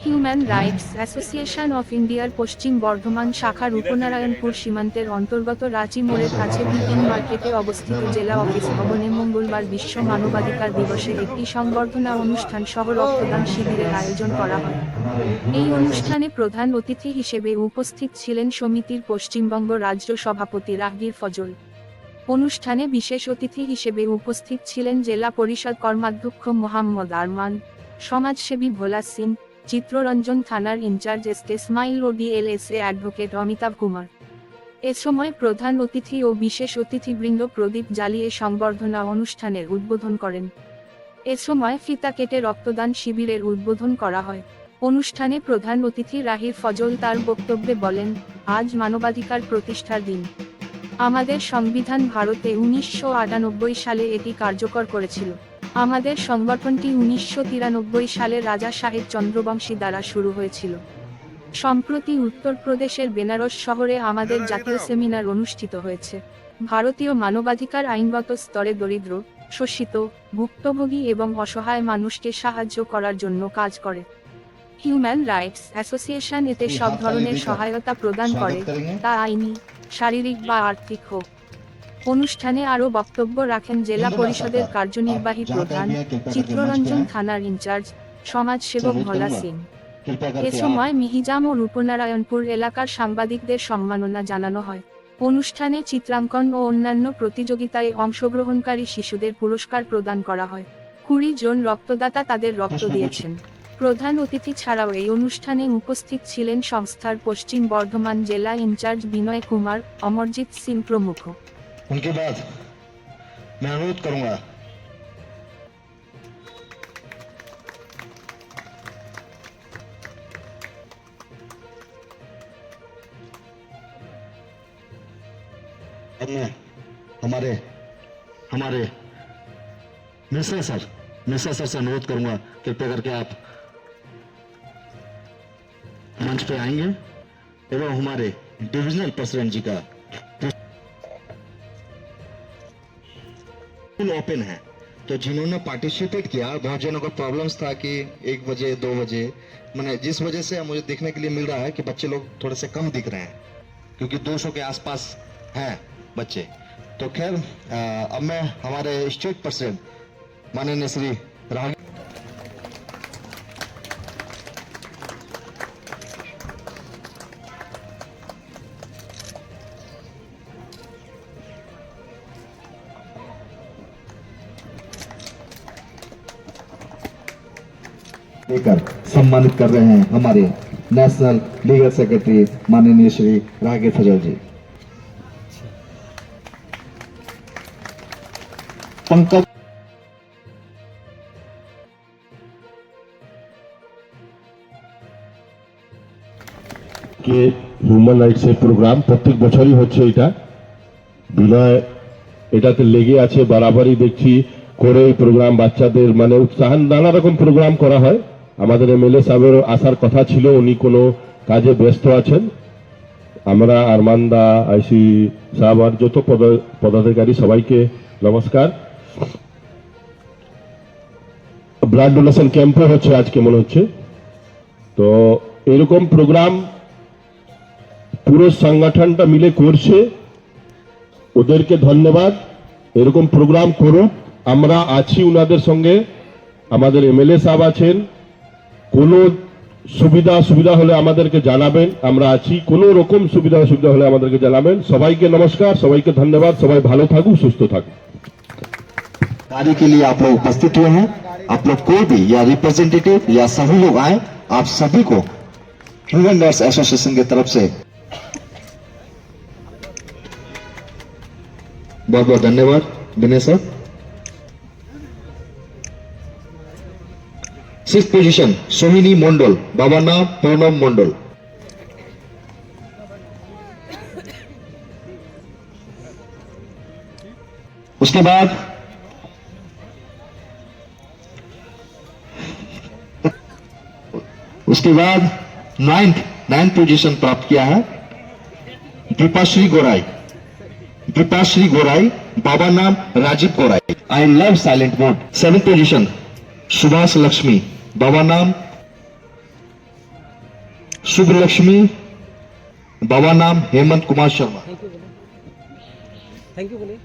Human rights association of ইন্ডিয়ার পশ্চিম বর্ধমান শাখার উপনারায়ণপুর সীমান্তের অন্তর্গত রাঁচি মোড়ের কাছে বিএন মার্কেটে অবস্থিত জেলা অফিস ভবনে মঙ্গলবার বিশ্ব মানবাধিকার দিবসে একটি সংবর্ধনা অনুষ্ঠান সহ রক্তদান শিবিরের আয়োজন করা হয়। এই অনুষ্ঠানে প্রধান অতিথি হিসেবে উপস্থিত ছিলেন সমিতির পশ্চিমবঙ্গ রাজ্য সভাপতি রাহগীর ফজল। অনুষ্ঠানে বিশেষ অতিথি হিসেবে উপস্থিত ছিলেন জেলা পরিষদ কর্মাধ্যক্ষ মোহাম্মদ আরমান, সমাজসেবী ভোলা সিং, চিত্ররঞ্জন থানার ইনচার্জ এসকে স্মাইল ও ডিএলএসএ অ্যাডভোকেট অমিতাভ কুমার। এ সময় প্রধান অতিথি ও বিশেষ অতিথিবৃন্দ প্রদীপ জ্বালিয়ে সংবর্ধনা অনুষ্ঠানের উদ্বোধন করেন। এ সময় ফিতা কেটে রক্তদান শিবিরের উদ্বোধন করা হয়। অনুষ্ঠানে প্রধান অতিথি রাহগীর ফজল তার বক্তব্যে বলেন, আজ মানবাধিকার প্রতিষ্ঠার দিন। আমাদের সংবিধান ভারতে 1998 সালে এটি কার্যকর করেছিল। আমাদের সংগঠনটি 1993 সালে রাজা সাহেব চন্দ্রবংশী দ্বারা শুরু হয়েছিল। সম্প্রতি উত্তরপ্রদেশের বেনারস শহরে আমাদের জাতীয় সেমিনার অনুষ্ঠিত হয়েছে। ভারতীয় মানবাধিকার আইনগত স্তরে দরিদ্র, শোষিত, ভুক্তভোগী এবং অসহায় মানুষকে সাহায্য করার জন্য কাজ করে। হিউম্যান রাইটস অ্যাসোসিয়েশন এতে সব ধরনের সহায়তা প্রদান করে, তা আইনি, শারীরিক বা আর্থিক হোক। অনুষ্ঠানে আরও বক্তব্য রাখেন জেলা পরিষদের কার্যনির্বাহী প্রধান, চিত্ররঞ্জন থানার ইনচার্জ, সমাজসেবক ভোলা সিং। এ সময় মিহিজাম ও রূপনারায়ণপুর এলাকার সাংবাদিকদের সম্মাননা জানানো হয়। অনুষ্ঠানে চিত্রাঙ্কন ও অন্যান্য প্রতিযোগিতায় অংশগ্রহণকারী শিশুদের পুরস্কার প্রদান করা হয়। 20 জন রক্তদাতা তাদের রক্ত দিয়েছেন। প্রধান অতিথি ছাড়াও এই অনুষ্ঠানে উপস্থিত ছিলেন সংস্থার পশ্চিম বর্ধমান জেলা ইনচার্জ বিনয় কুমার, অমরজিৎ সিং প্রমুখ। उनके बाद मैं अनुरोध करूंगा अब मैं हमारे मिश्रा सर से अनुरोध करूंगा, कृपया करके आप मंच पे आएंगे एवं हमारे डिविजनल प्रेसिडेंट जी का ओपन है। तो जिन्होंने पार्टिसिपेट किया, बहुत जनों का प्रॉब्लम्स था कि 1 बजे 2 बजे, मैंने जिस वजह से मुझे देखने के लिए मिल रहा है कि बच्चे लोग थोड़े से कम दिख रहे हैं क्योंकि 200 के आसपास हैं बच्चे। तो खैर अब मैं हमारे स्टेट प्रेसिडेंट माननीय श्री राहगीर लेकर सम्मानित कर रहे हैं हमारे नेशनल लीगल सेक्रेटरी माननीय श्री राहगीर फजल जी। पंकज के হিউম্যান রাইটসের প্রোগ্রাম প্রত্যেক বছরই হচ্ছে। এটা বিনয় এটাতে লেগে আছে, বরাবরই দেখছি করে এই প্রোগ্রাম বাচ্চাদের মানে উৎসাহ, নানা রকম প্রোগ্রাম করা হয়। আমাদের এমএলএ সাহেবের আসার কথা ছিল, উনি কোনো কাজে ব্যস্ত আছেন। আমরা আরমানদা, আইসি সাহেব আর যত পদাধিকারী সবাইকে নমস্কার। ব্লাড ডোনেশন ক্যাম্পও হচ্ছে আজকে মনে হচ্ছে। তো এরকম প্রোগ্রাম পুরো সংগঠনটা মিলে করছে, ওদেরকে ধন্যবাদ। এরকম প্রোগ্রাম করুক, আমরা আছি ওনাদের সঙ্গে। আমাদের এমএলএ সাহেব আছেন, কোনো সুবিধা হলে আমাদেরকে জানাবেন, আমরা আছি। কোনো রকম সুবিধা হলে আমাদেরকে জানাবেন। সবাইকে নমস্কার, সবাইকে ধন্যবাদ, সবাই ভালো থাকুক, সুস্থ থাকুক। कार्य के लिए आप लोग उपस्थित हुए हैं। आप लोग कोई भी या रिप्रेजेंटेटिव या सभी लोग आए, आप सभी को ह्यूमन राइट्स एसोसिएशन की तरफ से बहुत बहुत धन्यवाद। विनय सर। 6th पोजीशन सोहिनी मंडल, बाबा नाम पूर्णम मंडल। उसके बाद नाइन्थ पोजीशन प्राप्त किया है दीपाश्री गोराई, बाबा नाम Rajiv Gorai. I love silent mode. 7th position Subhash Lakshmi, बाबा नाम शुभ लक्ष्मी, बाबा नाम हेमंत कुमार शर्मा। थैंक यू बोलिए।